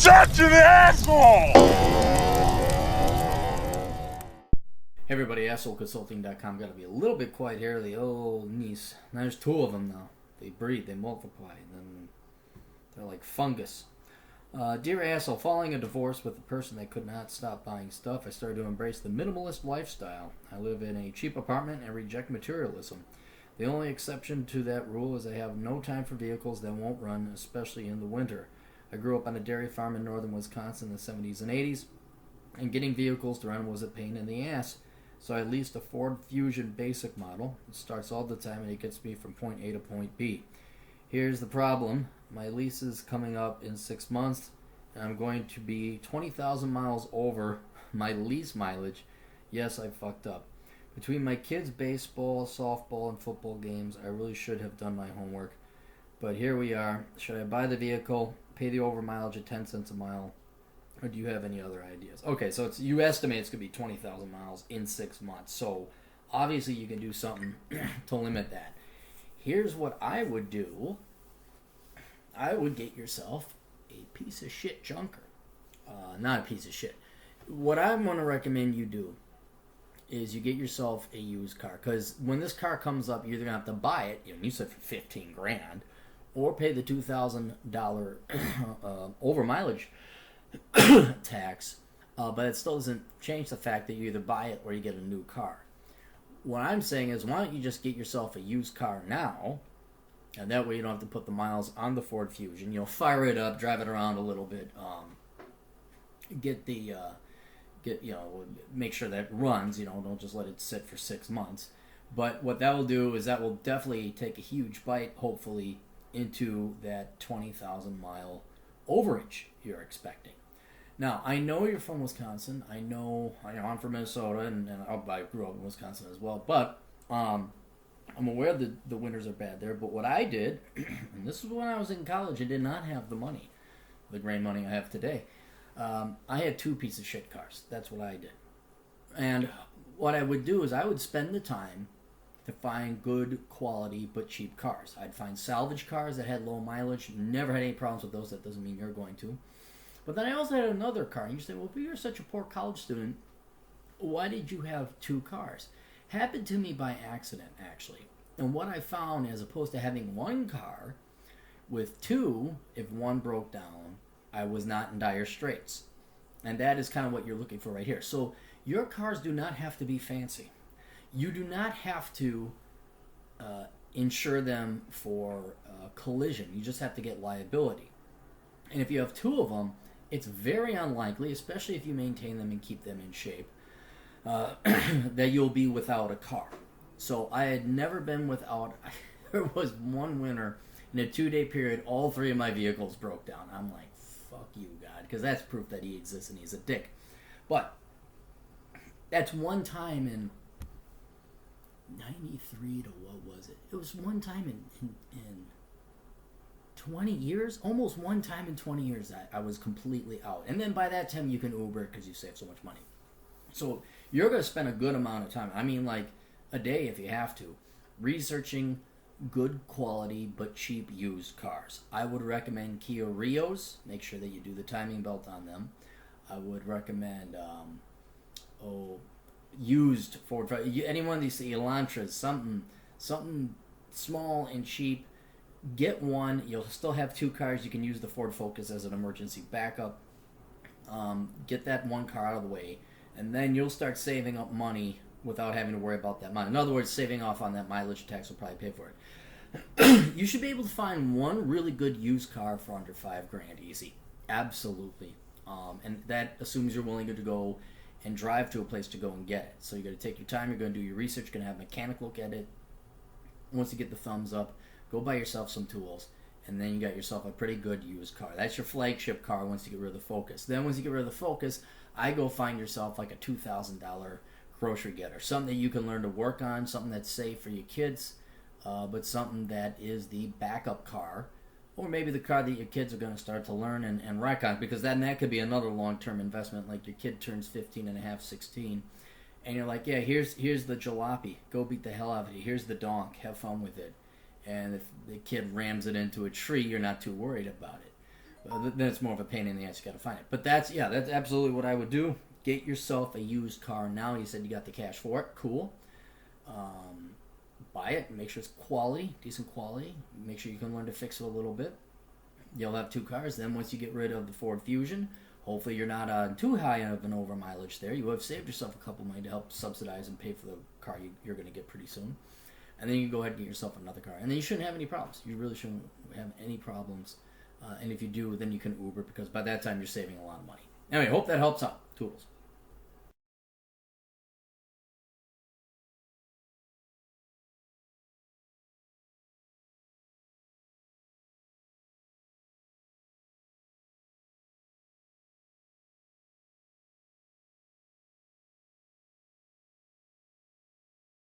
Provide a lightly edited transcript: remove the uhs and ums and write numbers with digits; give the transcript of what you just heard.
such an asshole! Hey everybody, assholeconsulting.com. Got to be a little bit quiet here. The old niece. Now there's two of them now. They breed, they multiply, and then they're like fungus. Dear asshole, following a divorce with a person that could not stop buying stuff, I started to embrace the minimalist lifestyle. I live in a cheap apartment and reject materialism. The only exception to that rule is I have no time for vehicles that won't run, especially in the winter. I grew up on a dairy farm in northern Wisconsin in the 70s and 80s, and getting vehicles to run was a pain in the ass. So I leased a Ford Fusion basic model. It starts all the time and it gets me from point A to point B. Here's the problem. My lease is coming up in 6 months, and I'm going to be 20,000 miles over my lease mileage. Yes, I fucked up. Between my kids' baseball, softball, and football games, I really should have done my homework. But here we are. Should I buy the vehicle, pay the over mileage at 10 cents a mile, or do you have any other ideas? Okay, so you estimate it's going to be 20,000 miles in 6 months. So obviously you can do something to limit that. Here's what I would do. I would get yourself a piece of shit junker. Not a piece of shit. What I'm going to recommend you do is you get yourself a used car. Because when this car comes up, you're either going to have to buy it, you said for 15 grand, or pay the $2,000 over mileage tax. But it still doesn't change the fact that you either buy it or you get a new car. What I'm saying is, why don't you just get yourself a used car now, and that way you don't have to put the miles on the Ford Fusion. You'll fire it up, drive it around a little bit, make sure that it runs. Don't just let it sit for 6 months. But what that will do is that will definitely take a huge bite, hopefully, into that 20,000 mile overage you're expecting. Now, I know you're from Wisconsin. I know I'm from Minnesota, and I grew up in Wisconsin as well. But I'm aware that the winters are bad there. But what I did, and this was when I was in college, I did not have the money, the grand money I have today. I had two piece of shit cars. That's what I did. And what I would do is I would spend the time to find good quality but cheap cars. I'd find salvage cars that had low mileage. Never had any problems with those. That doesn't mean you're going to. But then I also had another car. And you say, well, if you're such a poor college student, why did you have two cars? Happened to me by accident, actually. And what I found, as opposed to having one car with two, if one broke down, I was not in dire straits. And that is kind of what you're looking for right here. So your cars do not have to be fancy. You do not have to insure them for collision. You just have to get liability. And if you have two of them, it's very unlikely, especially if you maintain them and keep them in shape, that you'll be without a car. So I had never been without. There was one winter in a 2-day period, all three of my vehicles broke down. I'm like, fuck you, God, because that's proof that he exists and he's a dick. But that's one time in 93 to what was it? It was one time in 20 years, almost one time in 20 years that I was completely out. And then by that time you can Uber because you save so much money. So you're going to spend a good amount of time, I mean like a day if you have to, researching good quality but cheap used cars. I would recommend Kia Rios. Make sure that you do the timing belt on them. I would recommend used Ford. Any one of these Elantras, something small and cheap. Get one. You'll still have two cars. You can use the Ford Focus as an emergency backup. Get that one car out of the way, and then you'll start saving up money without having to worry about that money. In other words, saving off on that mileage tax will probably pay for it. You should be able to find one really good used car for under $5,000 easy. Absolutely. And that assumes you're willing to go and drive to a place to go and get it. So you're going to take your time. You're going to do your research. You're going to have a mechanic look at it. Once you get the thumbs up, go buy yourself some tools, and then you got yourself a pretty good used car. That's your flagship car once you get rid of the Focus. Then once you get rid of the Focus, I go find yourself like a $2,000 grocery getter. Something that you can learn to work on, something that's safe for your kids, but something that is the backup car, or maybe the car that your kids are going to start to learn and wreck on, because then that could be another long-term investment. Like your kid turns 15 and a half, 16, and you're like, yeah, here's the jalopy. Go beat the hell out of it. Here's the donk. Have fun with it. And if the kid rams it into a tree, you're not too worried about it. Then it's more of a pain in the ass. You got to find it. But that's absolutely what I would do. Get yourself a used car now. You said you got the cash for it. Cool. Buy it. Make sure it's quality, decent quality. Make sure you can learn to fix it a little bit. You'll have 2 cars. Then once you get rid of the Ford Fusion, hopefully you're not on too high of an over mileage there. You have saved yourself a couple money to help subsidize and pay for the car you're going to get pretty soon. And then you can go ahead and get yourself another car. And then you shouldn't have any problems. You really shouldn't have any problems. And if you do, then you can Uber because by that time you're saving a lot of money. Anyway, hope that helps out. Toodles.